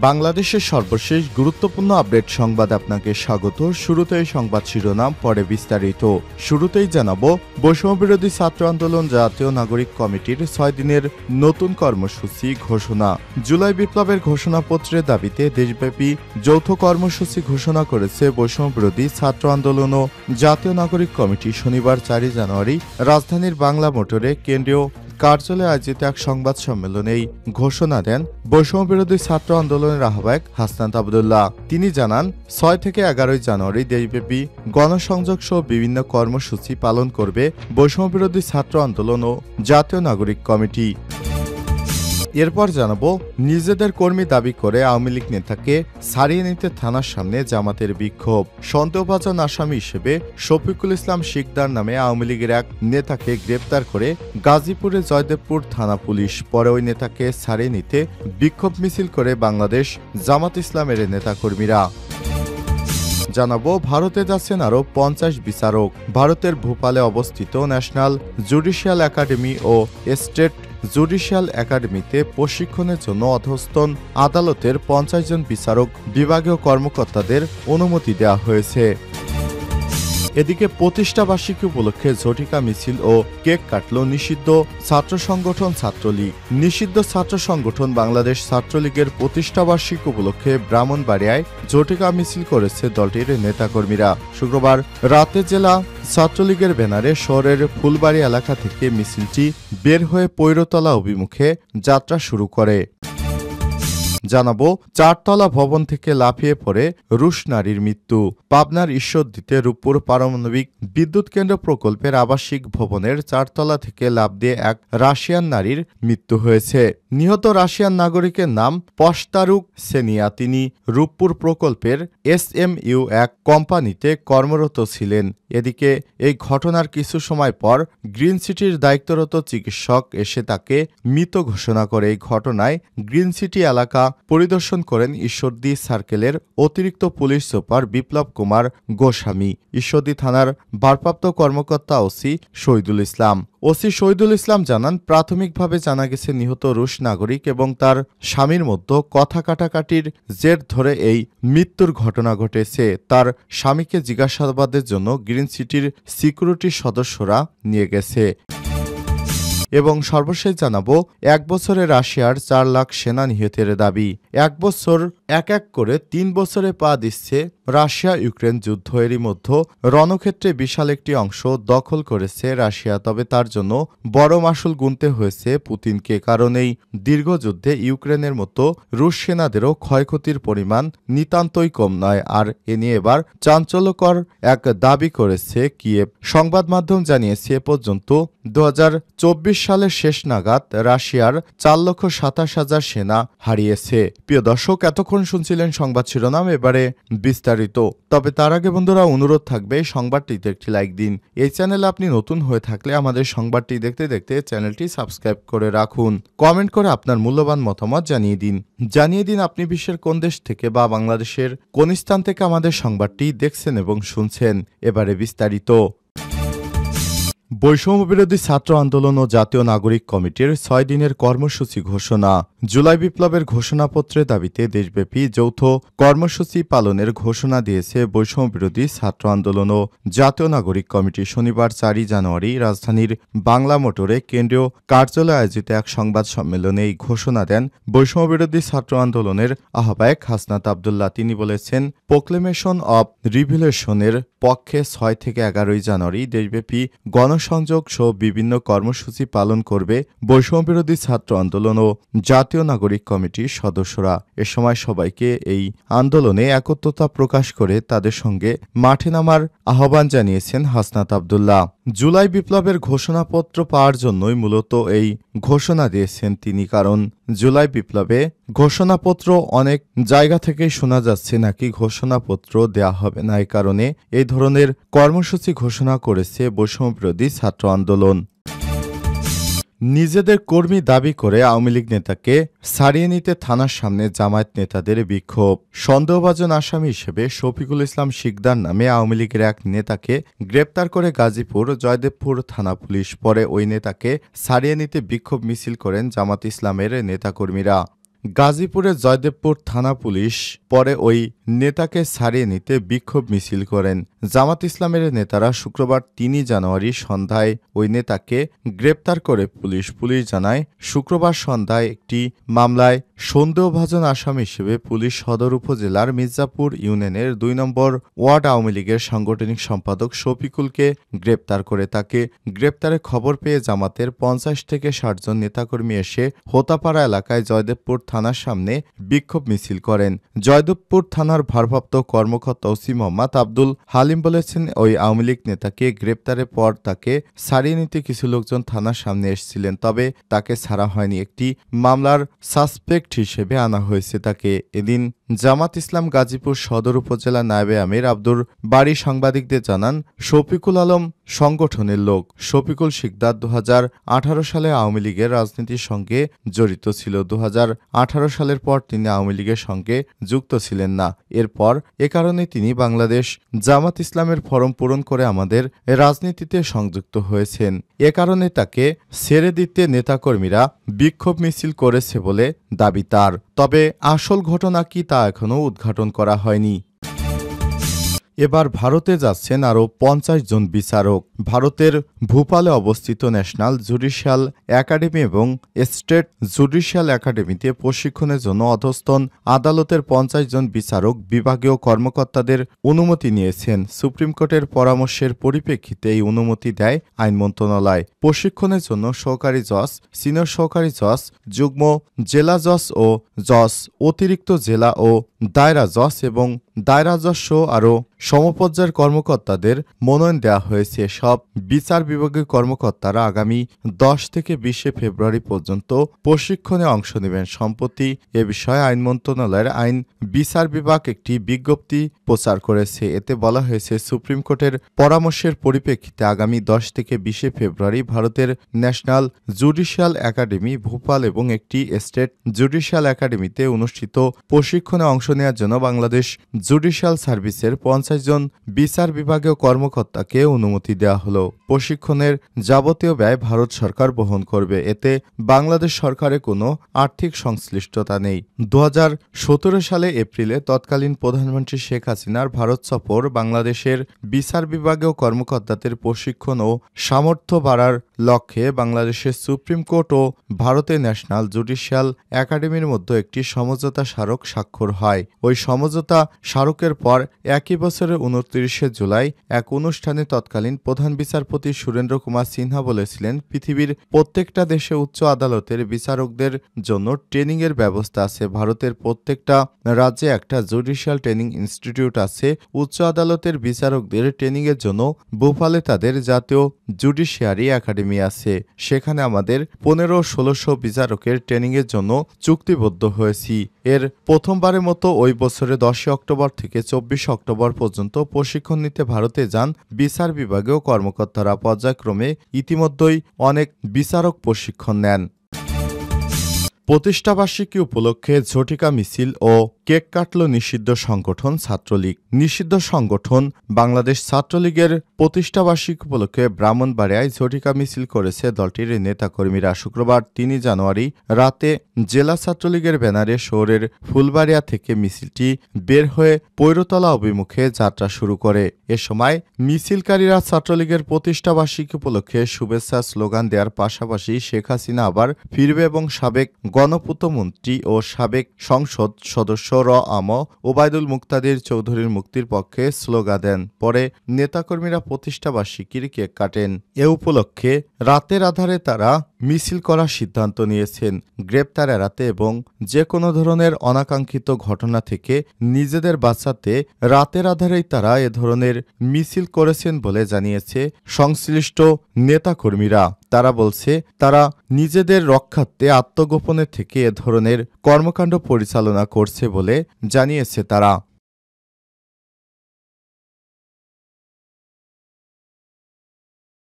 বাংলাদেশের সর্বশেষ গুরুত্বপূর্ণ আপডেট সংবাদ আপনাকে স্বাগত। শুরুতেই সংবাদ শিরোনাম, পরে বিস্তারিত। শুরুতেই জানাবো, বৈষম্যবিরোধী ছাত্র আন্দোলন জাতীয় নাগরিক কমিটির 6 দিনের নতুন কর্মসূচি ঘোষণা। জুলাই বিপ্লবের ঘোষণাপত্রের দাবিতে দেশব্যাপী যৌথ কর্মসূচি ঘোষণা করেছে বৈষম্যবিরোধী ছাত্র আন্দোলন ও জাতীয় নাগরিক কমিটি। শনিবার 4 জানুয়ারি রাজধানীর বাংলা মোটরে কেন্দ্রীয় কার্যালয়ে আয়োজিত এক সংবাদ সম্মেলনে এই ঘোষণা দেন বৈষম্যবিরোধী ছাত্র আন্দোলনের আহ্বায়ক হাসনাত আবদুল্লাহ। তিনি জানান, 6 থেকে 11 জানুয়ারি দেশব্যাপী গণসংযোগ সহ বিভিন্ন কর্মসূচি পালন করবে বৈষম্যবিরোধী ছাত্র আন্দোলন ও জাতীয় নাগরিক কমিটি। এরপর জানাবো, নিজেদের কর্মী দাবি করে আওয়ামী লীগ নেতাকে ছাড়িয়ে নিতে থানার সামনে জামাতের বিক্ষোভ। সন্দেহভাজন আসামি হিসেবে শফিকুল ইসলাম শিকদার নামে আওয়ামী লীগের এক নেতাকে গ্রেপ্তার করে গাজীপুরের জয়দেবপুর থানা পুলিশ। পরে ওই নেতাকে ছাড়িয়ে নিতে বিক্ষোভ মিছিল করে বাংলাদেশ জামাত ইসলামের নেতাকর্মীরা। জানাবো, ভারতে যাচ্ছেন আরও 50 বিচারক। ভারতের ভোপালে অবস্থিত ন্যাশনাল জুডিশিয়াল একাডেমি ও স্টেট জুডিশিয়াল একাডেমিতে প্রশিক্ষণের জন্য অধস্তন আদালতের 50 জন বিচারক বিভাগীয় কর্মকর্তাদের অনুমতি দেওয়া হয়েছে। এদিকে প্রতিষ্ঠাবার্ষিকী উপলক্ষে ঝটিকা মিছিল ও কেক কাটল নিষিদ্ধ ছাত্র সংগঠন ছাত্রলীগ। নিষিদ্ধ ছাত্র সংগঠন বাংলাদেশ ছাত্রলীগের প্রতিষ্ঠাবার্ষিকী উপলক্ষে ব্রাহ্মণবাড়িয়ায় ঝটিকা মিছিল করেছে দলটির নেতাকর্মীরা। শুক্রবার রাতে জেলা ছাত্রলীগের ব্যানারে শহরের ফুলবাড়ি এলাকা থেকে মিছিলটি বের হয়ে পৈরতলা অভিমুখে যাত্রা শুরু করে। জানাবো, 4তলা ভবন থেকে লাফিয়ে পড়ে রুশ নারীর মৃত্যু। পাবনার ঈশ্বরদীতে রূপপুর পারমাণবিক বিদ্যুৎ কেন্দ্র প্রকল্পের আবাসিক ভবনের 4তলা থেকে লাফ দিয়ে এক রাশিয়ান নারীর মৃত্যু হয়েছে। নিহত রাশিয়ান নাগরিকের নাম পস্তারুক সেনিয়া। তিনি রূপপুর প্রকল্পের SMU এক কোম্পানিতে কর্মরত ছিলেন। এদিকে এই ঘটনার কিছু সময় পর গ্রিন সিটির দায়িত্বরত চিকিৎসক এসে তাকে মৃত ঘোষণা করে। এই ঘটনায় গ্রিন সিটি এলাকা পরিদর্শন করেন ঈশ্বরদী সার্কেলের অতিরিক্ত পুলিশ সুপার বিপ্লব কুমার গোস্বামী। ঈশ্বরদী থানার ভারপ্রাপ্ত কর্মকর্তা ওসি শহীদুল ইসলাম। ওসি শহীদুল ইসলাম জানান, প্রাথমিকভাবে জানা গেছে নিহত রুশ নাগরিক এবং তার স্বামীর মধ্যে কথা কাটাকাটির জের ধরে এই মৃত্যুর ঘটনা ঘটেছে। তার স্বামীকে জিজ্ঞাসাবাদের জন্য গ্রিন সিটির সিকিউরিটি সদস্যরা নিয়ে গেছে। এবং সর্বশেষ জানাবো, 1 বছরে রাশিয়ার 4 লাখ সেনা নিহতের দাবি। 1 বছর এক এক করে 3 বছরে পা দিচ্ছে রাশিয়া ইউক্রেন যুদ্ধ। এরই মধ্যে রণক্ষেত্রে বিশাল একটি অংশ দখল করেছে রাশিয়া। তবে তার জন্য বড় মাসুল গুনতে হয়েছে পুতিনকে, কারণ এই দীর্ঘ যুদ্ধে ইউক্রেনের মতো রুশ সেনাদেরও ক্ষয়ক্ষতির পরিমাণ নিতান্তই কম নয়। আর এ নিয়ে এবার চাঞ্চল্যকর এক দাবি করেছে কিয়েভ। সংবাদ মাধ্যম জানিয়েছে, এ পর্যন্ত 2024 সালের শেষ নাগাদ রাশিয়ার 4,27,000 সেনা হারিয়েছে। প্রিয় দর্শক, এতক্ষণ শুনছিলেন সংবাদ শিরোনাম, এবারে বিস্তারিত। তবে তার আগে বন্ধুরা, অনুরোধ থাকবে সংবাদটিতে একটি লাইক দিন। এই চ্যানেলে আপনি নতুন হয়ে থাকলে আমাদের সংবাদটি দেখতে দেখতে চ্যানেলটি সাবস্ক্রাইব করে রাখুন। কমেন্ট করে আপনার মূল্যবান মতামত জানিয়ে দিন আপনি বিশ্বের কোন দেশ থেকে বা বাংলাদেশের কোন স্থান থেকে আমাদের সংবাদটি দেখছেন এবং শুনছেন। এবারে বিস্তারিত। বৈষম্যবিরোধী ছাত্র আন্দোলন ও জাতীয় নাগরিক কমিটির 6 দিনের কর্মসূচি ঘোষণা। জুলাই বিপ্লবের ঘোষণাপত্রের দাবিতে দেশব্যাপী যৌথ কর্মসূচি পালনের ঘোষণা দিয়েছে বৈষম্যবিরোধী ছাত্র আন্দোলন ও জাতীয় নাগরিক কমিটি। শনিবার 4 জানুয়ারি রাজধানীর বাংলা মোটরে কেন্দ্রীয় কার্যালয়ে আয়োজিত এক সংবাদ সম্মেলনে এই ঘোষণা দেন বৈষম্যবিরোধী ছাত্র আন্দোলনের আহ্বায়ক হাসনাত আবদুল্লাহ। তিনি বলেছেন, প্রোক্লেমেশন অব রিভিলেশনের পক্ষে 6 থেকে 11 জানুয়ারি দেশব্যাপী গণসংযোগ সহ বিভিন্ন কর্মসূচি পালন করবে বৈষম্যবিরোধী ছাত্র আন্দোলন ও জাতীয় নাগরিক কমিটির সদস্যরা। এ সময় সবাইকে এই আন্দোলনে একত্রতা প্রকাশ করে তাদের সঙ্গে মাঠে নামার আহ্বান জানিয়েছেন হাসনাত আবদুল্লাহ। জুলাই বিপ্লবের ঘোষণাপত্র পাওয়ার জন্যই মূলত এই ঘোষণা দিয়েছেন তিনি, কারণ জুলাই বিপ্লবে ঘোষণাপত্র অনেক জায়গা থেকেই শোনা যাচ্ছে নাকি ঘোষণাপত্র দেয়া হবে না। এই কারণে এই ধরনের কর্মসূচি ঘোষণা করেছে বৈষম্যবিরোধী ছাত্র আন্দোলন। নিজেদের কর্মী দাবি করে আওয়ামী লীগ নেতাকে ছাড়িয়ে নিতে থানার সামনে জামায়াত নেতাদের বিক্ষোভ। সন্দেহভাজন আসামি হিসেবে শফিকুল ইসলাম শিকদার নামে আওয়ামী লীগের এক নেতাকে গ্রেপ্তার করে গাজীপুর জয়দেবপুর থানা পুলিশ। পরে ওই নেতাকে ছাড়িয়ে নিতে বিক্ষোভ মিছিল করেন জামাত ইসলামের নেতাকর্মীরা। গাজীপুরের জয়দেবপুর থানা পুলিশ পরে ওই নেতাকে ছাড়িয়ে নিতে বিক্ষোভ মিছিল করেন। জামাত ইসলামের নেতারা শুক্রবার ৩ জানুয়ারি সন্ধ্যায় ওই নেতাকে গ্রেপ্তার করে পুলিশ জানায়, শুক্রবার সন্ধ্যায় একটি মামলায় সন্দেহভাজন আসামি হিসেবে পুলিশ সদর উপজেলার মির্জাপুর ইউনিয়নের ২ নম্বর ওয়ার্ড আওয়ামী লীগের সাংগঠনিক সম্পাদক শফিকুলকে গ্রেপ্তার করে। তাকে গ্রেপ্তারের খবর পেয়ে জামাতের ৫০ থেকে ৬০ জন নেতাকর্মী এসে হোতাপাড়া এলাকায় জয়দেবপুর থানার সামনে বিক্ষোভ মিছিল করেন। জয়দেবপুর থানার ভারপ্রাপ্ত কর্মকর্তা ওসি মোহাম্মদ আব্দুল হালিম বলেছেন, ওই আওয়ামী লীগ নেতাকে গ্রেপ্তারের পর তাকে ছাড়িয়ে নিতে কিছু লোকজন থানার সামনে এসেছিলেন, তবে তাকে ছাড়া হয়নি। একটি মামলার সাসপেক্ট হিসেবে আনা হয়েছে তাকে। এদিন জামাত ইসলাম গাজীপুর সদর উপজেলা নায়েবে আমির আব্দুর বাড়ি সাংবাদিকদের জানান, শফিকুল আলম সংগঠনের লোক। শফিকুল শিকদার ২০১৮ সালে আওয়ামী লীগের রাজনীতির সঙ্গে জড়িত ছিল। ২০১৮ সালের পর তিনি আওয়ামী লীগের সঙ্গে যুক্ত ছিলেন না। এরপর এ কারণে তিনি বাংলাদেশ জামাত ইসলামের ফরম পূরণ করে আমাদের রাজনীতিতে সংযুক্ত হয়েছেন। এ কারণে তাকে ছেড়ে দিতে নেতাকর্মীরা বিক্ষোভ মিছিল করেছে বলে দাবি তার। তবে আসল ঘটনা কি তা এখনও উদ্ঘাটন করা হয়নি। এবার ভারতে যাচ্ছেন আরও ৫০ জন বিচারক। ভারতের ভূপালে অবস্থিত ন্যাশনাল জুডিশিয়াল একাডেমি এবং স্টেট জুডিশিয়াল একাডেমিতে প্রশিক্ষণের জন্য অধস্তন আদালতের ৫০ জন বিচারক বিভাগীয় কর্মকর্তাদের অনুমতি নিয়েছেন। সুপ্রিম কোর্টের পরামর্শের পরিপ্রেক্ষিতে এই অনুমতি দেয় আইন মন্ত্রণালয়। প্রশিক্ষণের জন্য সহকারী জজ, সিনিয়র সহকারী জজ, যুগ্ম জেলা জজ ও জজ, অতিরিক্ত জেলা ও দায়রা জজ এবং দায়রা জজ সহ আরও সমপর্যায়ের কর্মকর্তাদের মনোনয়ন দেওয়া হয়েছে। সব বিচার বিভাগীয় কর্মকর্তারা আগামী ১০ থেকে ২০ ফেব্রুয়ারি পর্যন্ত প্রশিক্ষণে অংশ নেবেন। সম্প্রতি এ বিষয়ে আইন মন্ত্রণালয়ের আইন বিচার বিভাগ একটি বিজ্ঞপ্তি প্রচার করেছে। এতে বলা হয়েছে, সুপ্রিম কোর্টের পরামর্শের পরিপ্রেক্ষিতে আগামী ১০ থেকে ২০ ফেব্রুয়ারি ভারতের ন্যাশনাল জুডিশিয়াল একাডেমি ভোপাল এবং একটি স্টেট জুডিশিয়াল একাডেমিতে অনুষ্ঠিত প্রশিক্ষণে অংশ নেওয়ার জন্য বাংলাদেশ জুডিশিয়াল সার্ভিসের ৫০ জন বিচার বিভাগীয় কর্মকর্তাকে অনুমতি দেওয়া হলো। প্রশিক্ষণের যাবতীয় ব্যয় ভারত সরকার বহন করবে। এতে বাংলাদেশ সরকারের কোনো আর্থিক সংশ্লিষ্টতা নেই। ২০১৭ সালে এপ্রিলে তৎকালীন প্রধানমন্ত্রী শেখ হাসিনার ভারত সফর বাংলাদেশের বিচার বিভাগীয় কর্মকর্তাদের প্রশিক্ষণ ও সামর্থ্য বাড়ার লক্ষ্যে বাংলাদেশের সুপ্রিম কোর্ট ও ভারতের ন্যাশনাল জুডিশিয়াল একাডেমির মধ্যে একটি সমঝোতা স্মারক স্বাক্ষর হয়। ওই সমঝোতা স্মারকের পর একই বছরের ২৯ জুলাই এক অনুষ্ঠানে তৎকালীন প্রধান বিচারপতি সুরেন্দ্র কুমার সিনহা বলেছিলেন, পৃথিবীর প্রত্যেকটা দেশে উচ্চ আদালতের বিচারকদের জন্য ট্রেনিংয়ের ব্যবস্থা আছে। ভারতের প্রত্যেকটা রাজ্যে একটা জুডিশিয়াল ট্রেনিং ইনস্টিটিউট আছে। উচ্চ আদালতের বিচারকদের ট্রেনিংয়ের জন্য ভোপালে তাদের জাতীয় জুডিশিয়ারি একাডেমি আছে। সেখানে আমাদের ১৫-১৬০০ বিচারকের ট্রেনিংয়ের জন্য চুক্তিবদ্ধ হয়েছি। এর প্রথমবারের মতো ওই বছরের ১০ অক্টোবর থেকে ২৪ অক্টোবর পর্যন্ত প্রশিক্ষণ নিতে ভারতে যান বিচার বিভাগীয় কর্মকর্তারা। পর্যায়ক্রমে ইতিমধ্যেই অনেক বিচারক প্রশিক্ষণ নেন। প্রতিষ্ঠাবার্ষিকী উপলক্ষে ঝটিকা মিছিল ও কেক কাটল নিষিদ্ধ সংগঠন ছাত্রলীগ। নিষিদ্ধ সংগঠন বাংলাদেশ ছাত্রলীগের প্রতিষ্ঠাবার্ষিকী উপলক্ষে ব্রাহ্মণবাড়িয়ায় ঝটিকা মিছিল করেছে দলটির নেতাকর্মীরা। শুক্রবার ৩ জানুয়ারি রাতে জেলা ছাত্রলীগের ব্যানারে শহরের ফুলবাড়িয়া থেকে মিছিলটি বের হয়ে পৈরতলা অভিমুখে যাত্রা শুরু করে। এ সময় মিছিলকারীরা ছাত্রলীগের প্রতিষ্ঠাবার্ষিকী উপলক্ষে শুভেচ্ছা স্লোগান দেওয়ার পাশাপাশি শেখ হাসিনা আবার ফিরবে এবং সাবেক গণপূর্তমন্ত্রী ও সাবেক সংসদ সদস্য ওবায়দুল মুক্তাদির চৌধুরীর মুক্তির পক্ষে স্লোগান দেন। পরে নেতাকর্মীরা প্রতিষ্ঠাবার্ষিকীর কেক কাটেন। এ উপলক্ষে রাতের আধারে তারা মিছিল করার সিদ্ধান্ত নিয়েছেন। গ্রেপ্তার এড়াতে এবং যে কোনো ধরনের অনাকাঙ্ক্ষিত ঘটনা থেকে নিজেদের বাঁচাতে রাতের আধারেই তারা এ ধরনের মিছিল করেছেন বলে জানিয়েছে সংশ্লিষ্ট নেতাকর্মীরা। তারা বলছে, তারা নিজেদের রক্ষার্থে আত্মগোপনের থেকে এ ধরনের কর্মকাণ্ড পরিচালনা করছে বলে জানিয়েছে তারা।